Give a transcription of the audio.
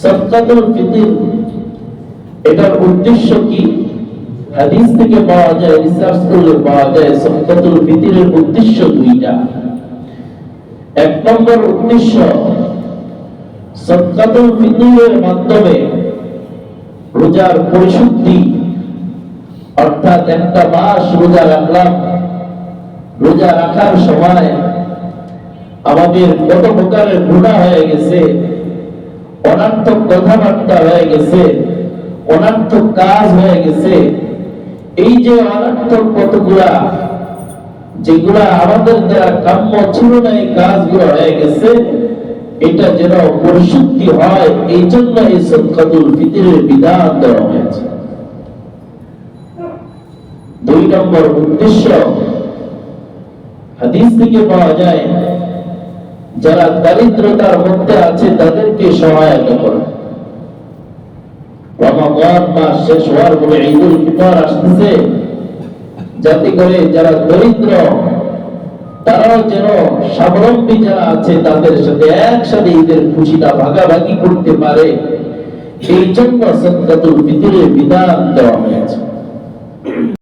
সাদকাতুল ফিতর এটার উদ্দেশ্য কি? হাদিস থেকে পাওয়া যায়, রিসার্চ করলে পাওয়া যায় সাদকাতুল ফিতরের উদ্দেশ্য দুইটা। এক নম্বর উদ্দেশ্য, সাদকাতুল ফিতরের মাধ্যমে রোজার পরিশুদ্ধি, অর্থাৎ একটা মাস রোজা রাখলাম, রোজা রাখার সময় আমাদের কত প্রকারের গুনাহ হয়ে গেছে, অনর্থক কথাবার্তা হয়ে গেছে, অনর্থক কাজ হয়ে গেছে। এই যে অনর্থক কতগুলা, যেগুলা আমাদের দ্বারা কাম্য ছিল না, এই কাজগুলো হয়ে গেছে, এটা যেন পরিশুদ্ধি হয়, এই জন্য এই সাদকাতুল ফিতরের বিধান দেওয়া হয়েছে। দুই নম্বর উদ্দেশ্য, হাদিস থেকে পাওয়া যায় যারা দারিদ্রতার মধ্যে আছে তাদেরকে সহায়তা করা। রমাদান মাস শেষ হওয়ার পরে ঈদুল ফিতর আসতেছে, যাতে করে যারা দরিদ্র তারাও যেন স্বাবলম্বী যারা আছে তাদের সাথে একসাথে ঈদের খুশিটা ভাগাভাগি করতে পারে, এই জন্য সাদকাতুল ফিতরের বিধান দেওয়া হয়েছে।